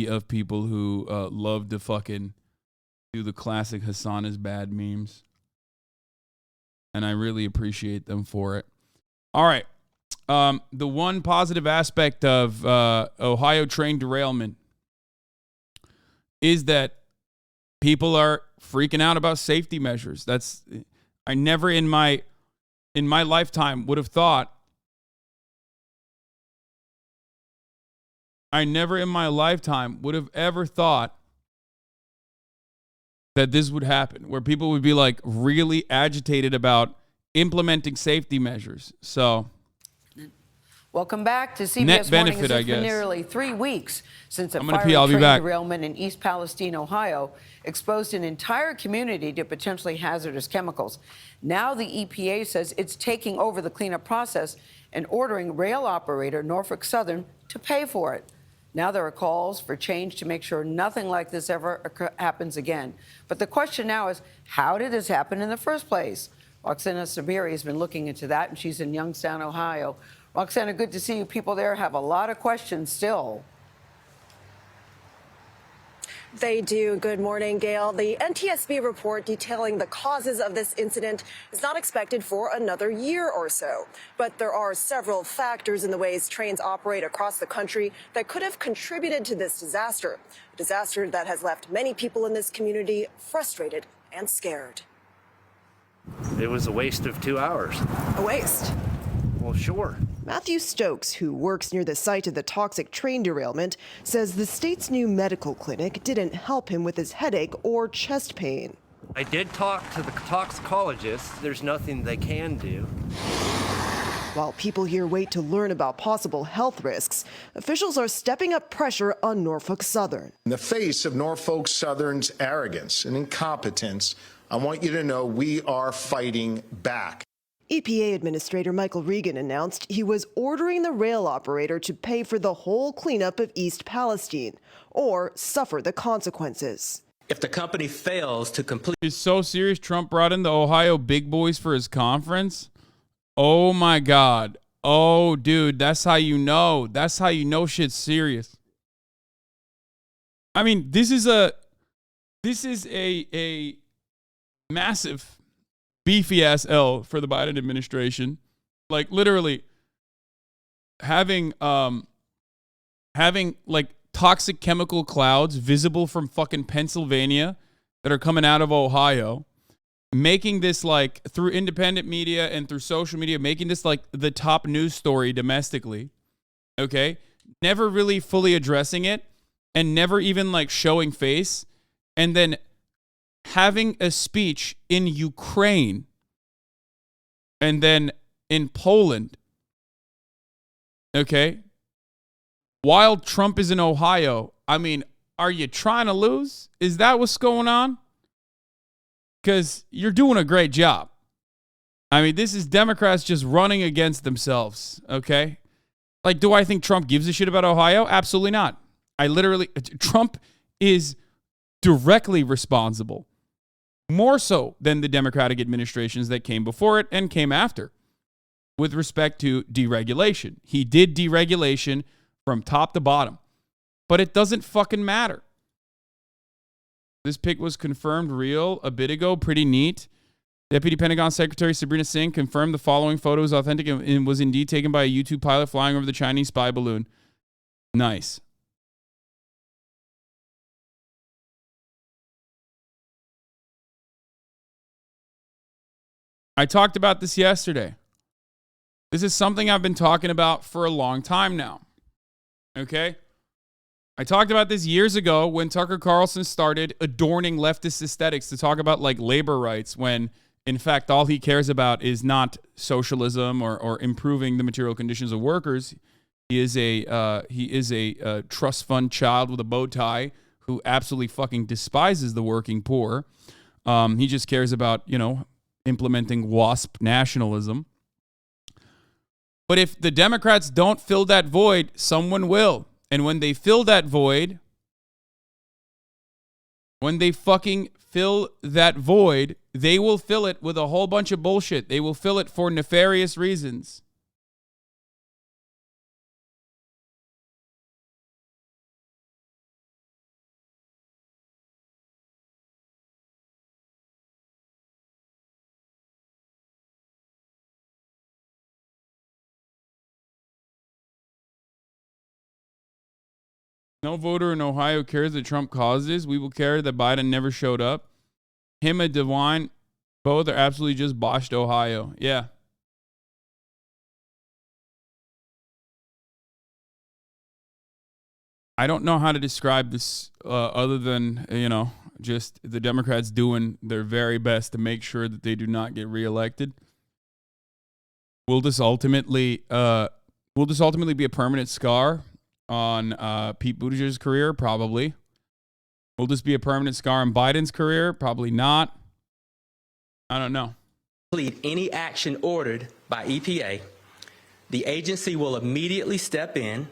of people who love to fucking do the classic Hasan is bad memes. And I really appreciate them for it. All right. The one positive aspect of Ohio train derailment is that people are freaking out about safety measures. I never in my lifetime would have thought. I never in my lifetime would have ever thought that this would happen, where people would be like really agitated about implementing safety measures. So, welcome back to CBS net benefit, Morning. It's been I guess. nearly 3 weeks since a I'm gonna fiery pee. I'll be train back. derailment in East Palestine, Ohio, exposed an entire community to potentially hazardous chemicals. Now the EPA says it's taking over the cleanup process and ordering rail operator Norfolk Southern to pay for it. Now there are calls for change to make sure nothing like this ever happens again. But the question now is, how did this happen in the first place? Roxana Sabiri has been looking into that, and she's in Youngstown, Ohio. Roxana, good to see you. People there have a lot of questions still. They do. Good morning, Gail. The NTSB report detailing the causes of this incident is not expected for another year or so. But there are several factors in the ways trains operate across the country that could have contributed to this disaster, a disaster that has left many people in this community frustrated and scared. It was a waste of 2 hours. A waste? Well, sure. Matthew Stokes, who works near the site of the toxic train derailment, says the state's new medical clinic didn't help him with his headache or chest pain. I did talk to the toxicologist. There's nothing they can do. While people here wait to learn about possible health risks, officials are stepping up pressure on Norfolk Southern. In the face of Norfolk Southern's arrogance and incompetence, I want you to know we are fighting back. EPA Administrator Michael Regan announced he was ordering the rail operator to pay for the whole cleanup of East Palestine or suffer the consequences. If the company fails to complete... It's so serious. Trump brought in the Ohio big boys for his conference. Oh, my God. Oh, dude, that's how you know. That's how you know shit's serious. I mean, this is a massive beefy ass L for the Biden administration. Like literally having like toxic chemical clouds visible from fucking Pennsylvania that are coming out of Ohio, making this like through independent media and through social media, making this like the top news story domestically. Okay? Never really fully addressing it and never even like showing face, and then having a speech in Ukraine and then in Poland, okay, while Trump is in Ohio. I mean, are you trying to lose? Is that what's going on? Because you're doing a great job. I mean, this is Democrats just running against themselves, okay? Like, do I think Trump gives a shit about Ohio? Absolutely not. Trump is directly responsible, more so than the Democratic administrations that came before it and came after, with respect to deregulation. He did deregulation from top to bottom, but it doesn't fucking matter. This pic was confirmed real a bit ago. Pretty neat. Deputy Pentagon Secretary Sabrina Singh confirmed the following photo is authentic and was indeed taken by a U-2 pilot flying over the Chinese spy balloon. Nice. I talked about this yesterday. This is something I've been talking about for a long time now. Okay? I talked about this years ago when Tucker Carlson started adorning leftist aesthetics to talk about like labor rights, when in fact all he cares about is not socialism or improving the material conditions of workers. He is a trust fund child with a bow tie who absolutely fucking despises the working poor. He just cares about, implementing WASP nationalism. But if the Democrats don't fill that void, someone will. And when they fill that void, when they fucking fill that void, they will fill it with a whole bunch of bullshit. They will fill it for nefarious reasons. No voter in Ohio cares that Trump caused this. We will care that Biden never showed up. Him and DeWine, both are absolutely just botched Ohio. Yeah. I don't know how to describe this other than, just the Democrats doing their very best to make sure that they do not get reelected. Will this ultimately be a permanent scar on Pete Buttigieg's career? Probably. Will this be a permanent scar on Biden's career? Probably not. I don't know. complete any action ordered by EPA, the agency will immediately step in,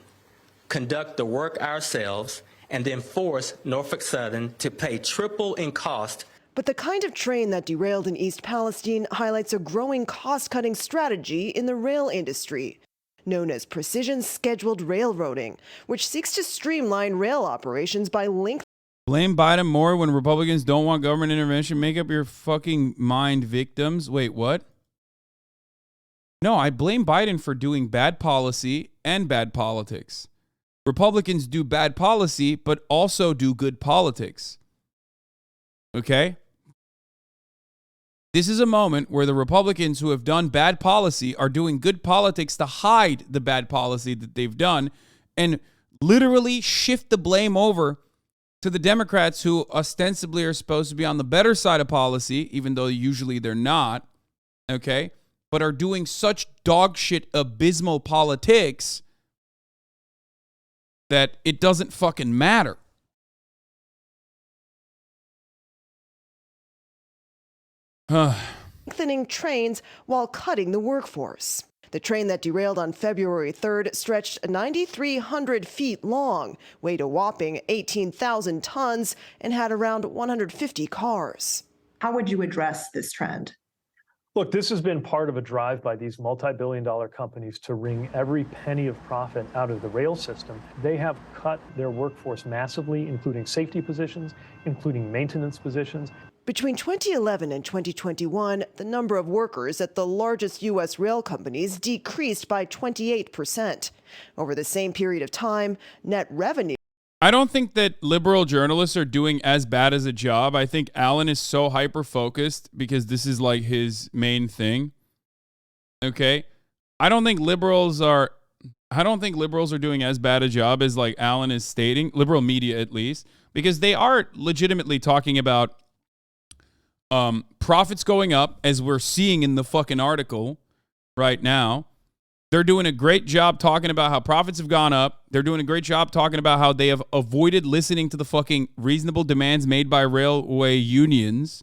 conduct the work ourselves, and then force Norfolk Southern to pay triple in cost. But the kind of train that derailed in East Palestine highlights a growing cost-cutting strategy in the rail industry, known as precision scheduled railroading, which seeks to streamline rail operations by lengthening. Blame Biden more when Republicans don't want government intervention. Make up your fucking mind, victims. Wait, what? No, I blame Biden for doing bad policy and bad politics. Republicans do bad policy, but also do good politics. Okay? This is a moment where the Republicans who have done bad policy are doing good politics to hide the bad policy that they've done and literally shift the blame over to the Democrats who ostensibly are supposed to be on the better side of policy, even though usually they're not, okay, but are doing such dog shit abysmal politics that it doesn't fucking matter. Lengthening trains while cutting the workforce. The train that derailed on February 3rd stretched 9,300 feet long, weighed a whopping 18,000 tons, and had around 150 cars. How would you address this trend? Look, this has been part of a drive by these multi-billion-dollar companies to wring every penny of profit out of the rail system. They have cut their workforce massively, including safety positions, including maintenance positions. Between 2011 and 2021, the number of workers at the largest U.S. rail companies decreased by 28%. Over the same period of time, net revenue. I don't think that liberal journalists are doing as bad as a job. I think Alan is so hyper-focused because this is like his main thing. Okay? I don't think liberals are doing as bad a job as like Alan is stating, liberal media at least, because they are legitimately talking about profits going up, as we're seeing in the fucking article right now. They're doing a great job talking about how profits have gone up. They're doing a great job talking about how they have avoided listening to the fucking reasonable demands made by railway unions.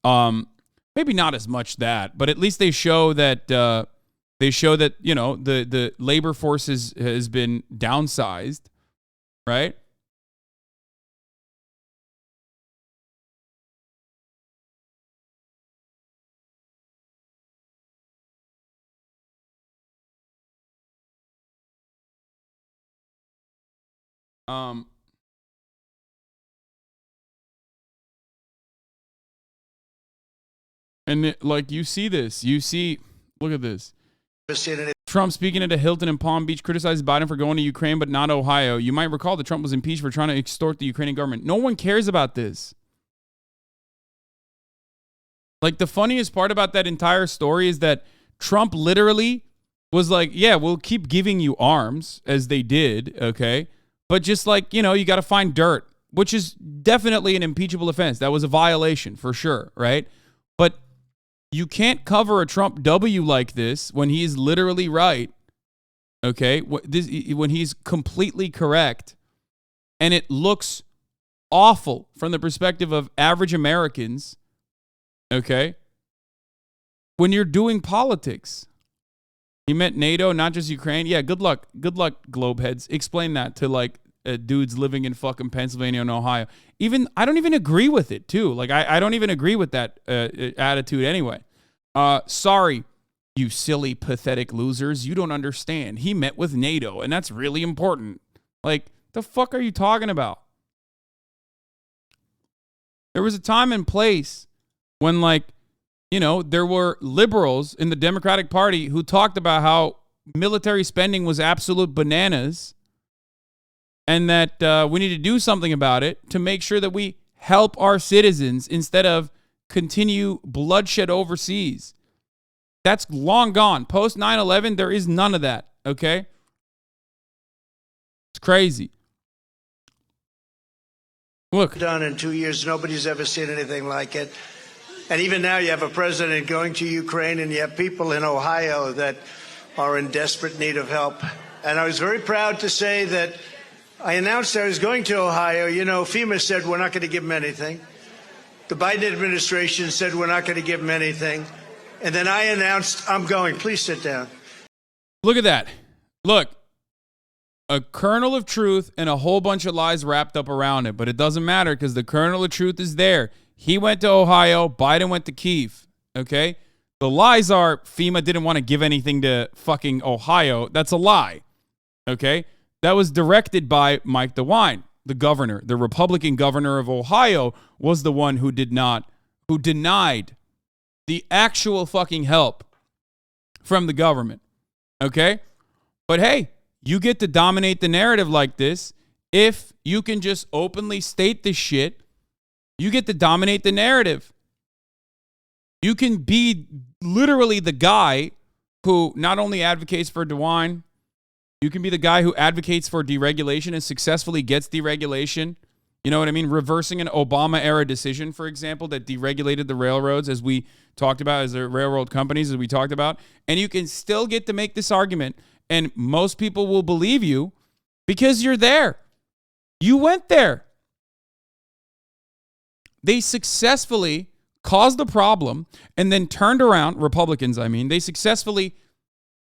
Maybe not as much that, but at least they show that the labor force has been downsized, right? And you see this. Look at this. Trump speaking at a Hilton in Palm Beach criticizes Biden for going to Ukraine, but not Ohio. You might recall that Trump was impeached for trying to extort the Ukrainian government. No one cares about this. Like, the funniest part about that entire story is that Trump literally was like, yeah, we'll keep giving you arms, as they did, okay? But just you got to find dirt, which is definitely an impeachable offense. That was a violation for sure, right? But you can't cover a Trump W like this when he's literally right, okay? When he's completely correct, and it looks awful from the perspective of average Americans, okay? When you're doing politics. He meant NATO, not just Ukraine. Yeah, good luck, globeheads. Explain that to dudes living in fucking Pennsylvania and Ohio. I don't even agree with it too. I don't even agree with that attitude anyway. Sorry, you silly, pathetic losers. You don't understand. He met with NATO, and that's really important. The fuck are you talking about? There was a time and place when there were liberals in the Democratic Party who talked about how military spending was absolute bananas. and that we need to do something about it to make sure that we help our citizens instead of continue bloodshed overseas. That's long gone. Post 9/11, there is none of that, okay? It's crazy. Look. Done in 2 years. Nobody's ever seen anything like it. And even now you have a president going to Ukraine, and you have people in Ohio that are in desperate need of help. And I was very proud to say that I announced I was going to Ohio. You know, FEMA said we're not going to give them anything. The Biden administration said we're not going to give them anything. And then I announced I'm going. Please sit down. Look at that. Look. A kernel of truth and a whole bunch of lies wrapped up around it. But it doesn't matter because the kernel of truth is there. He went to Ohio. Biden went to Kyiv. Okay? The lies are FEMA didn't want to give anything to fucking Ohio. That's a lie. Okay? That was directed by Mike DeWine, the governor. The Republican governor of Ohio was the one who denied the actual fucking help from the government. Okay? But hey, you get to dominate the narrative like this. If you can just openly state this shit, you get to dominate the narrative. You can be literally the guy who not only advocates for DeWine, you can be the guy who advocates for deregulation and successfully gets deregulation. You know what I mean? Reversing an Obama-era decision, for example, that deregulated the railroads, as we talked about, as the railroad companies, as we talked about. And you can still get to make this argument. And most people will believe you because you're there. You went there. They successfully caused the problem and then turned around. Republicans, I mean. They successfully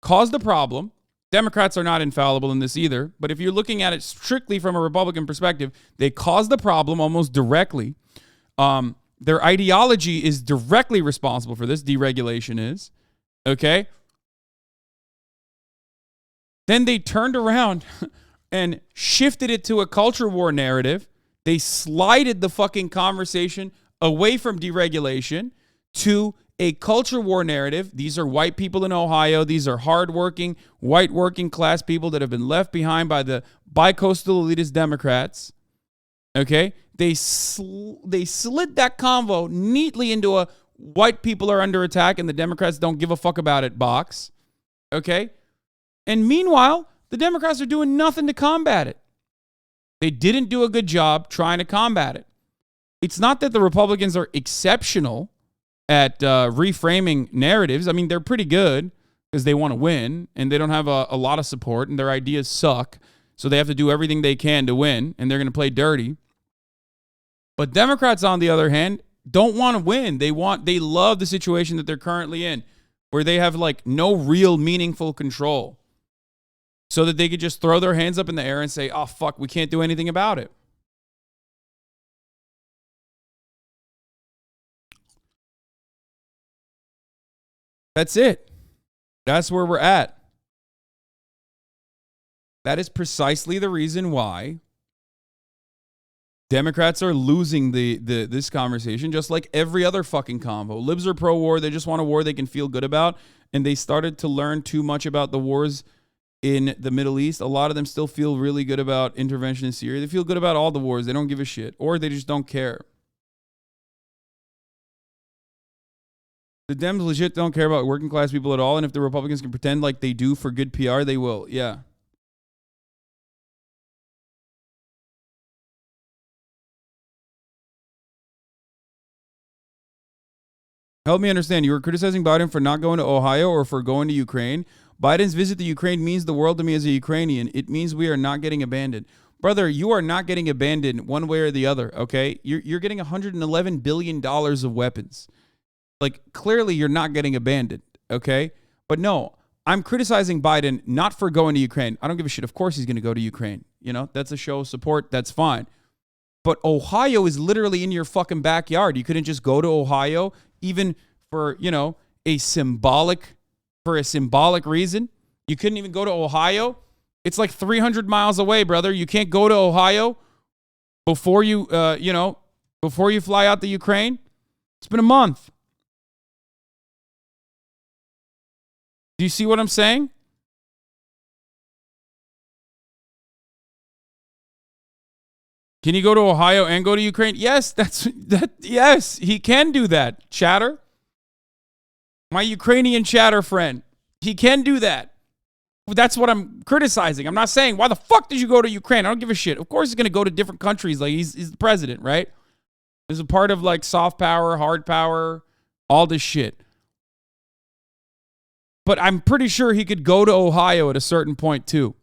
caused the problem. Democrats are not infallible in this either. But if you're looking at it strictly from a Republican perspective, they caused the problem almost directly. Their ideology is directly responsible for this. Deregulation is. Okay? Then they turned around and shifted it to a culture war narrative. They slided the fucking conversation away from deregulation to a culture war narrative. These are white people in Ohio. These are hardworking, white working class people that have been left behind by the bi-coastal elitist Democrats. Okay? They slid that convo neatly into a white people are under attack and the Democrats don't give a fuck about it box. Okay? And meanwhile, the Democrats are doing nothing to combat it. They didn't do a good job trying to combat it. It's not that the Republicans are exceptional at reframing narratives. I mean, they're pretty good because they want to win and they don't have a lot of support and their ideas suck. So they have to do everything they can to win and they're going to play dirty. But Democrats, on the other hand, don't want to win. They love the situation that they're currently in where they have like no real meaningful control. So that they could just throw their hands up in the air and say, oh, fuck, we can't do anything about it. That's it. That's where we're at. That is precisely the reason why Democrats are losing this conversation, just like every other fucking convo. Libs are pro-war. They just want a war they can feel good about. And they started to learn too much about the wars in the Middle East. A lot of them still feel really good about intervention in Syria. They feel good about all the wars. They don't give a shit. Or they just don't care. The Dems legit don't care about working class people at all. And if the Republicans can pretend like they do for good PR, they will. Yeah. Help me understand. You were criticizing Biden for not going to Ohio or for going to Ukraine. Biden's visit to Ukraine means the world to me as a Ukrainian. It means we are not getting abandoned. Brother, you are not getting abandoned one way or the other, okay? You're getting $111 billion of weapons. Like, clearly you're not getting abandoned, okay? But no, I'm criticizing Biden not for going to Ukraine. I don't give a shit. Of course he's going to go to Ukraine. You know, that's a show of support. That's fine. But Ohio is literally in your fucking backyard. You couldn't just go to Ohio, even for, you know, a symbolic reason. You couldn't even go to Ohio. It's like 300 miles away, brother. You can't go to Ohio before you, before you fly out to Ukraine. It's been a month. Do you see what I'm saying? Can he go to Ohio and go to Ukraine? Yes, yes, he can do that. Chatter. My Ukrainian chatter friend. He can do that. That's what I'm criticizing. I'm not saying, why the fuck did you go to Ukraine? I don't give a shit. Of course he's going to go to different countries. Like, he's the president, right? There's a part of, like, soft power, hard power, all this shit. But I'm pretty sure he could go to Ohio at a certain point, too.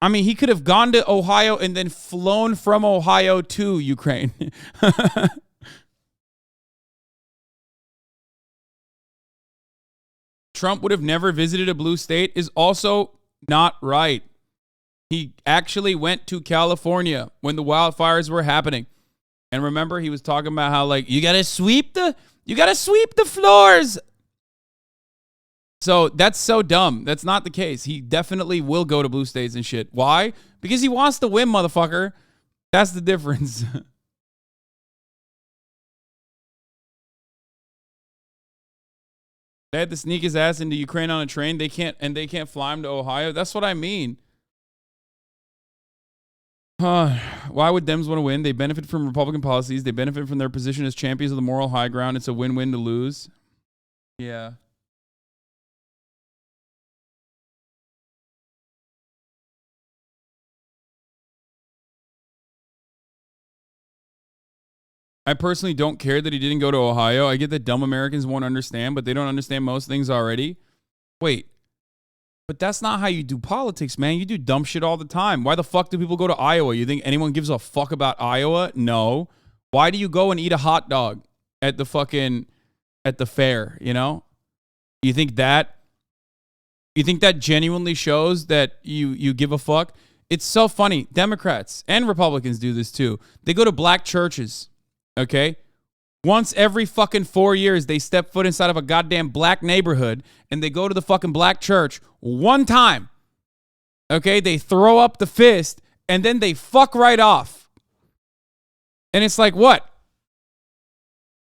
I mean, he could have gone to Ohio and then flown from Ohio to Ukraine. Trump would have never visited a blue state is also not right. He actually went to California when the wildfires were happening. And remember, he was talking about how, like, you gotta sweep the floors. So that's so dumb. That's not the case. He definitely will go to blue states and shit. Why? Because he wants to win, motherfucker. That's the difference. They had to sneak his ass into Ukraine on a train. They can't fly him to Ohio. That's what I mean. Why would Dems want to win? They benefit from Republican policies. They benefit from their position as champions of the moral high ground. It's a win-win to lose. Yeah. I personally don't care that he didn't go to Ohio. I get that dumb Americans won't understand, but they don't understand most things already. Wait. But that's not how you do politics, man. You do dumb shit all the time. Why the fuck do people go to Iowa? You think anyone gives a fuck about Iowa? No. Why do you go and eat a hot dog at the fair, you know? You think that genuinely shows that you give a fuck? It's so funny. Democrats and Republicans do this too. They go to black churches, okay? Once every fucking 4 years, they step foot inside of a goddamn black neighborhood and they go to the fucking black church one time. Okay? They throw up the fist and then they fuck right off. And it's like, what?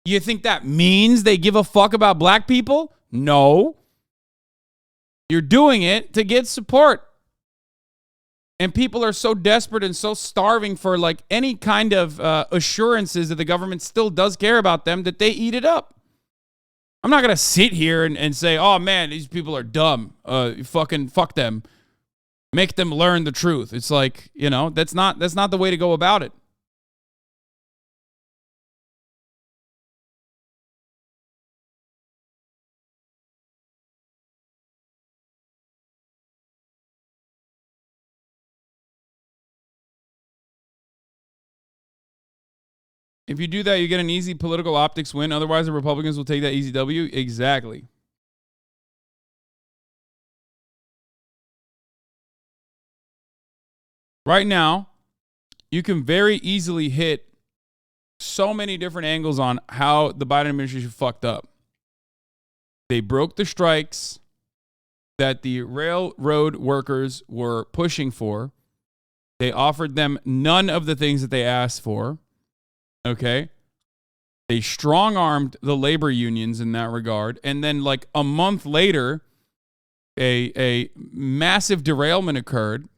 You think that means they give a fuck about black people? No. You're doing it to get support. And people are so desperate and so starving for like any kind of assurances that the government still does care about them that they eat it up. I'm not going to sit here and say, oh man, these people are dumb. Fucking fuck them. Make them learn the truth. It's like, you know, that's not the way to go about it. If you do that, you get an easy political optics win. Otherwise, the Republicans will take that easy W. Exactly. Right now, you can very easily hit so many different angles on how the Biden administration fucked up. They broke the strikes that the railroad workers were pushing for. They offered them none of the things that they asked for. Okay. They strong-armed the labor unions in that regard. And then like a month later, a massive derailment occurred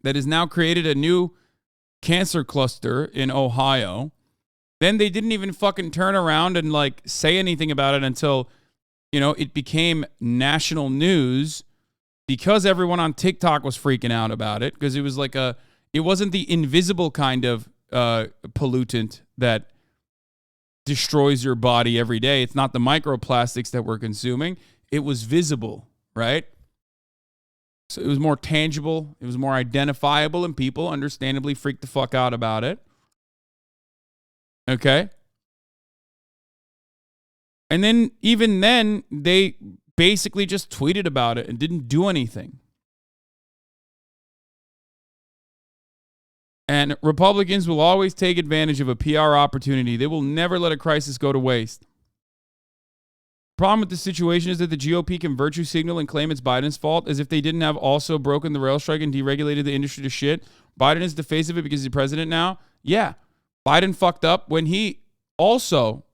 that has now created a new cancer cluster in Ohio. Then they didn't even fucking turn around and like say anything about it until, you know, it became national news because everyone on TikTok was freaking out about it because it was like it wasn't the invisible kind of pollutant that destroys your body every day. It's not the microplastics that we're consuming. It was visible, right? So it was more tangible. It was more identifiable, and people understandably freaked the fuck out about it. Okay? And then, even then, they basically just tweeted about it and didn't do anything. And Republicans will always take advantage of a PR opportunity. They will never let a crisis go to waste. Problem with the situation is that the GOP can virtue signal and claim it's Biden's fault as if they didn't have also broken the rail strike and deregulated the industry to shit. Biden is the face of it because he's president now. Yeah, Biden fucked up when he also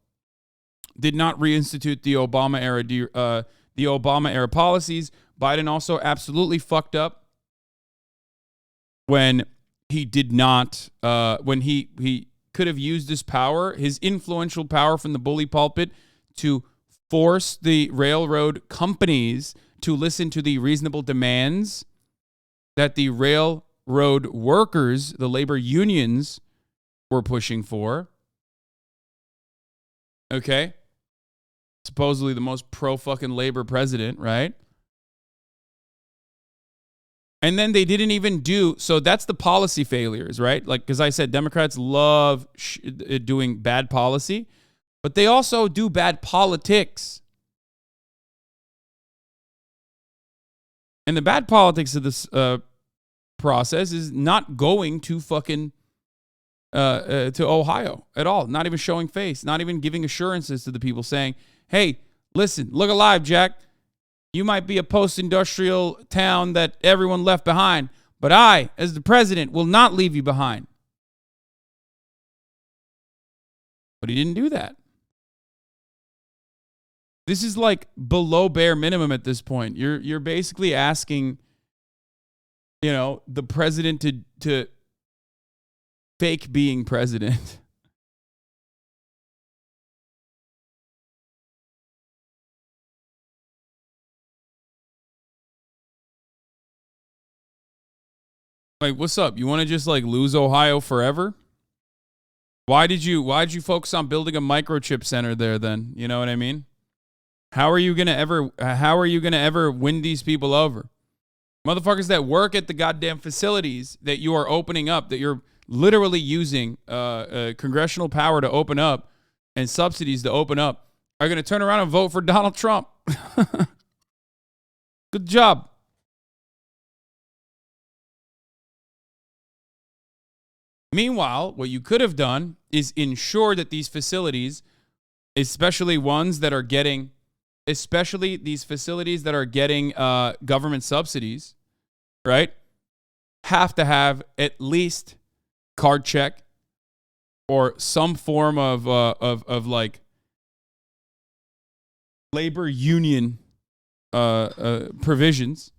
did not reinstitute the Obama era policies. Biden also absolutely fucked up when he did not, when he could have used his power, his influential power from the bully pulpit, to force the railroad companies to listen to the reasonable demands that the railroad workers, the labor unions, were pushing for. Okay? Supposedly the most pro-fucking labor president, right? And then they didn't even do, so that's the policy failures, right? Like, because I said, Democrats love doing bad policy, but they also do bad politics. And the bad politics of this process is not going to fucking to Ohio at all. Not even showing face. Not even giving assurances to the people saying, hey, listen, look alive, Jack. You might be a post-industrial town that everyone left behind, but I, as the president, will not leave you behind. But he didn't do that. This is like below bare minimum at this point. You're basically asking, you know, the president to fake being president. Like, what's up? You want to just like lose Ohio forever? Why'd you focus on building a microchip center there then? You know what I mean? How are you gonna ever win these people over? Motherfuckers that work at the goddamn facilities that you are opening up, that you're literally using congressional power to open up and subsidies to open up, are gonna turn around and vote for Donald Trump. Good job. Meanwhile, what you could have done is ensure that these facilities, especially these facilities that are getting government subsidies, right, have to have at least card check or some form of like labor union provisions.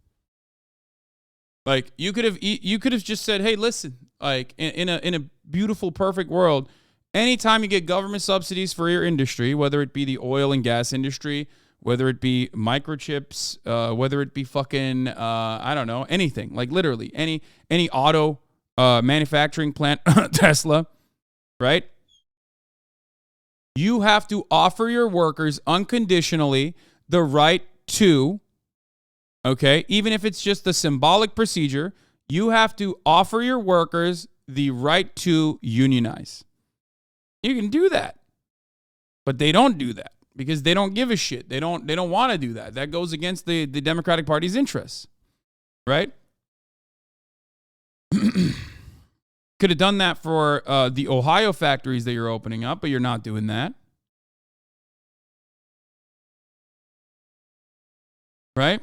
Like you could have just said, hey, listen, like in a beautiful, perfect world, anytime you get government subsidies for your industry, whether it be the oil and gas industry, whether it be microchips, whether it be fucking, I don't know, anything, like literally any auto manufacturing plant, Tesla, right? You have to offer your workers unconditionally the right to, okay, even if it's just a symbolic procedure, you have to offer your workers the right to unionize. You can do that. But they don't do that because they don't give a shit. They don't want to do that. That goes against the Democratic Party's interests. Right? Could have done that for the Ohio factories that you're opening up, but you're not doing that. Right?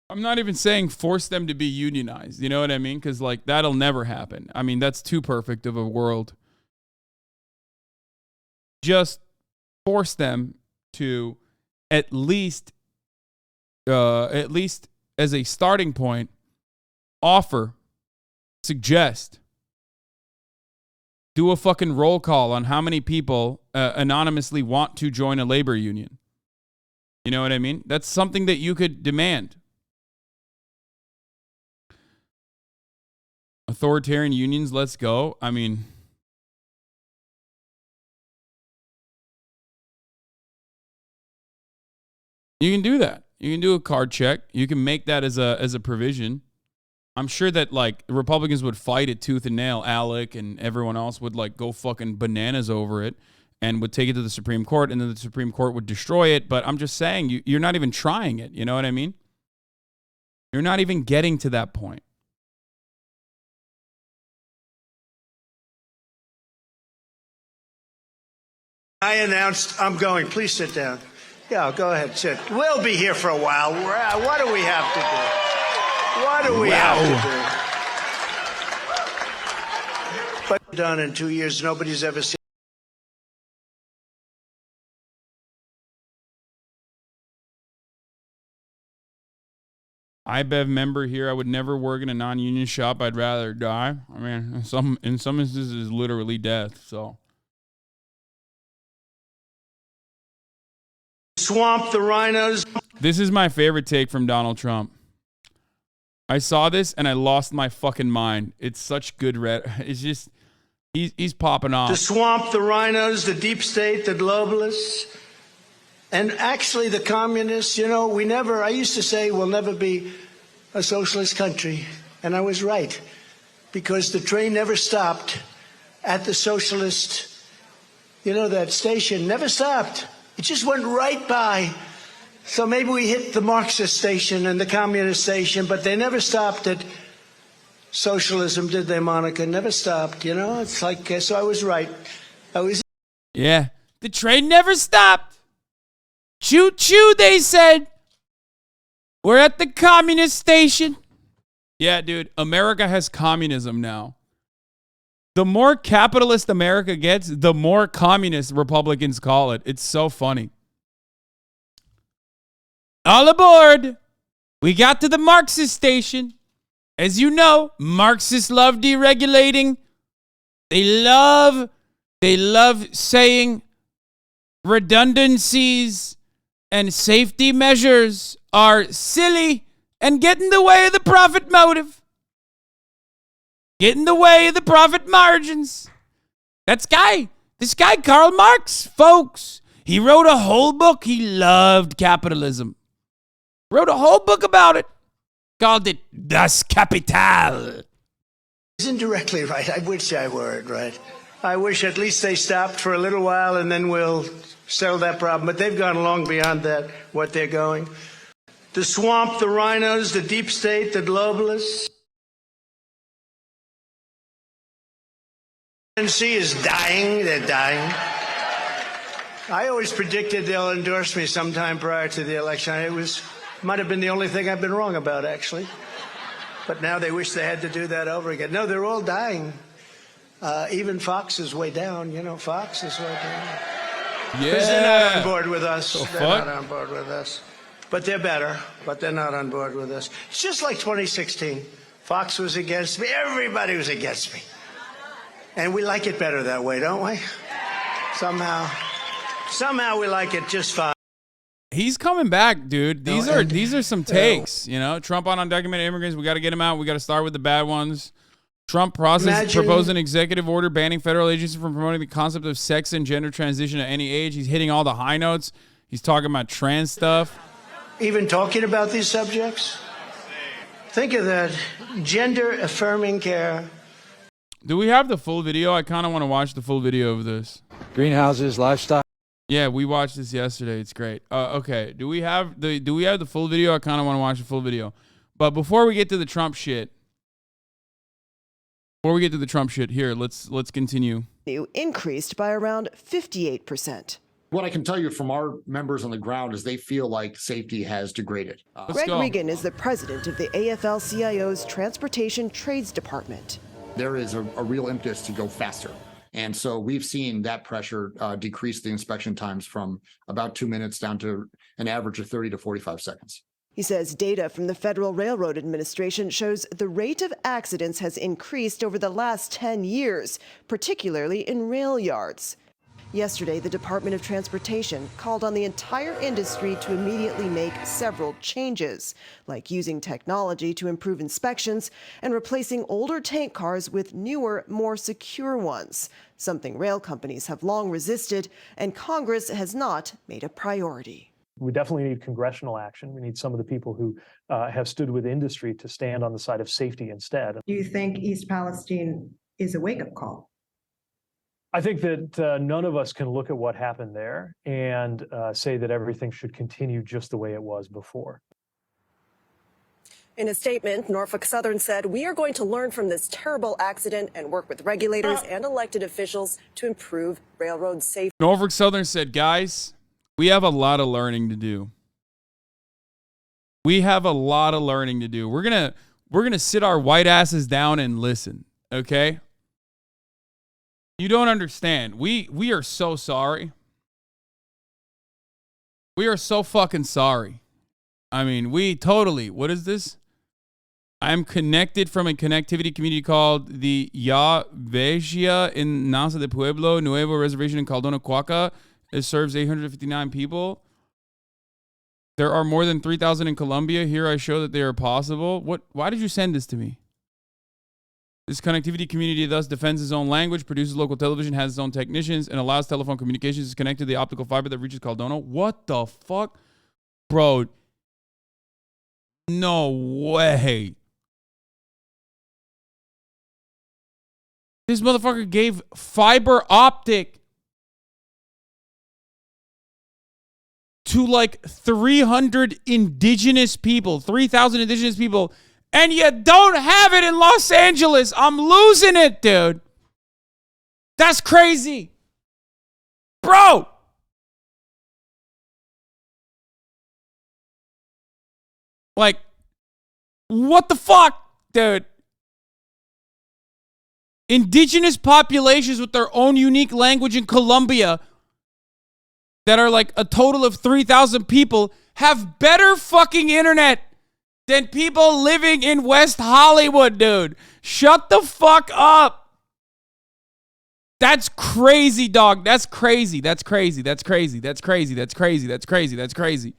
I'm not even saying force them to be unionized. You know what I mean? Because, like, that'll never happen. I mean, that's too perfect of a world. Just force them to at least as a starting point, suggest, do a fucking roll call on how many people anonymously want to join a labor union. You know what I mean? That's something that you could demand. Authoritarian unions, let's go. I mean, you can do that. You can do a card check. You can make that as a provision. I'm sure that like Republicans would fight it tooth and nail. Alec and everyone else would like go fucking bananas over it and would take it to the Supreme Court, and then the Supreme Court would destroy it. But I'm just saying, you're not even trying it. You know what I mean? You're not even getting to that point. I announced I'm going. Please sit down. Yeah, go ahead, sit. We'll be here for a while. What do we have to do? What do we have to do? But done in 2 years, nobody's ever seen. IBEV member here. I would never work in a non-union shop. I'd rather die. I mean, in some instances, literally death. So Swamp the rhinos. this is my favorite take from Donald Trump. I saw this and I lost my fucking mind. It's such good It's just he's popping off. To swamp the rhinos, the deep state, the globalists, and actually the communists. You know, I used to say we'll never be a socialist country. And I was right, because the train never stopped at the socialist, that station never stopped. It just went right by. So maybe we hit the Marxist station and the communist station, but they never stopped at socialism, did they, Monica? Never stopped, It's like, so I was right. Yeah. The train never stopped. Choo choo, they said. We're at the communist station. Yeah, dude. America has communism now. The more capitalist America gets, the more communist Republicans call it. It's so funny. All aboard. We got to the Marxist station. As you know, Marxists love deregulating. They love saying redundancies and safety measures are silly and get in the way of the profit motive. Get in the way of the profit margins. This guy, Karl Marx, folks, he wrote a whole book. He loved capitalism. Wrote a whole book about it. Called it Das Kapital. He's indirectly right. I wish I were right. I wish at least they stopped for a little while and then we'll settle that problem. But they've gone long beyond that, what they're going. To swamp the rhinos, the deep state, the globalists. ANC is dying. They're dying. I always predicted they'll endorse me sometime prior to the election. Might have been the only thing I've been wrong about, actually. But now they wish they had to do that over again. No, they're all dying. Even Fox is way down. Fox is way down. Yeah. Because they're not on board with us. They're not on board with us. But they're better. But they're not on board with us. It's just like 2016. Fox was against me. Everybody was against me. And we like it better that way, don't we? Somehow we like it just fine. He's coming back, dude. These are some takes, Trump on undocumented immigrants. We got to get him out. We got to start with the bad ones. Trump proposed an executive order banning federal agencies from promoting the concept of sex and gender transition at any age. He's hitting all the high notes. He's talking about trans stuff. Even talking about these subjects? Think of that. Gender affirming care. Do we have the full video? I kind of want to watch the full video of this. Greenhouses, livestock. Yeah, we watched this yesterday. It's great. Okay. Do we have the full video? I kind of want to watch the full video. But before we get to the Trump shit, here, let's continue. Increased by around 58%. What I can tell you from our members on the ground is they feel like safety has degraded. Greg Regan is the president of the AFL-CIO's Transportation Trades Department. There is a real impetus to go faster. And so we've seen that pressure decrease the inspection times from about 2 minutes down to an average of 30 to 45 seconds. He says data from the Federal Railroad Administration shows the rate of accidents has increased over the last 10 years, particularly in rail yards. Yesterday, the Department of Transportation called on the entire industry to immediately make several changes, like using technology to improve inspections and replacing older tank cars with newer, more secure ones, something rail companies have long resisted and Congress has not made a priority. We definitely need congressional action. We need some of the people who have stood with industry to stand on the side of safety instead. Do you think East Palestine is a wake-up call? I think that none of us can look at what happened there and say that everything should continue just the way it was before. In a statement, Norfolk Southern said, "We are going to learn from this terrible accident and work with regulators and elected officials to improve railroad safety." Norfolk Southern said, guys, we have a lot of learning to do. We're gonna sit our white asses down and listen, okay? You don't understand. We are so sorry. We are so fucking sorry. I mean, we totally, what is this? I'm connected from a connectivity community called the Ya Vejia in Nasa de Pueblo Nuevo Reservation in Caldona, Cuaca. It serves 859 people. There are more than 3,000 in Colombia. Here I show that they are possible. What? Why did you send this to me? This connectivity community thus defends its own language, produces local television, has its own technicians, and allows telephone communications to connect to the optical fiber that reaches Caldona. What the fuck? Bro. No way. This motherfucker gave fiber optic to like 300 indigenous people, 3,000 indigenous people, and you don't have it in Los Angeles. I'm losing it, dude. That's crazy. Bro. Like, what the fuck, dude? Indigenous populations with their own unique language in Colombia that are like a total of 3,000 people have better fucking internet than people living in West Hollywood, dude. Shut the fuck up. That's crazy, dog. That's crazy. That's crazy. That's crazy. That's crazy. That's crazy. That's crazy. That's crazy.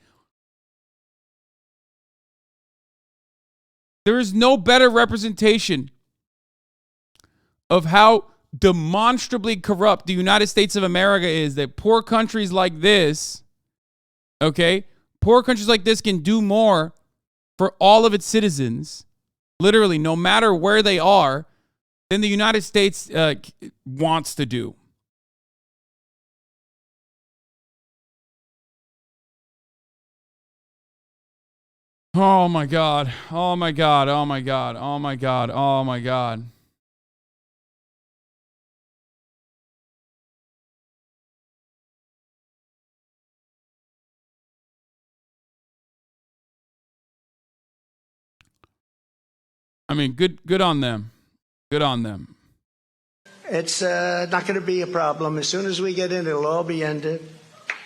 There is no better representation of how demonstrably corrupt the United States of America is, that poor countries like this, okay, poor countries like this can do more for all of its citizens, literally no matter where they are, than the United States wants to do. Oh my God. Oh my God. Oh my God. Oh my God. Oh my God. I mean, good on them. Good on them. It's not going to be a problem. As soon as we get in, it'll all be ended.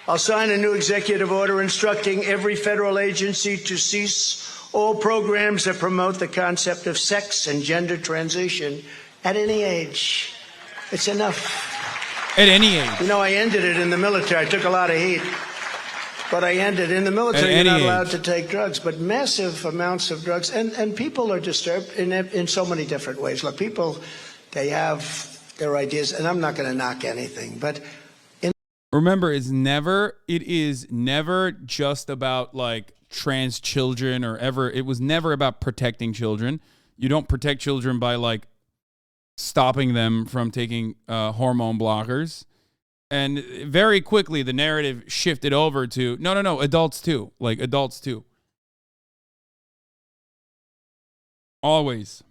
I'll sign a new executive order instructing every federal agency to cease all programs that promote the concept of sex and gender transition at any age. It's enough. At any age. You know, I ended it in the military. I took a lot of heat. But I ended in the military. You're not allowed to take drugs, but massive amounts of drugs. And people are disturbed in so many different ways. Look, people, they have their ideas, and I'm not going to knock anything. But remember, it is never just about like trans children or ever. It was never about protecting children. You don't protect children by like stopping them from taking hormone blockers. And very quickly, the narrative shifted over to, no, adults too. Like, adults too. Always.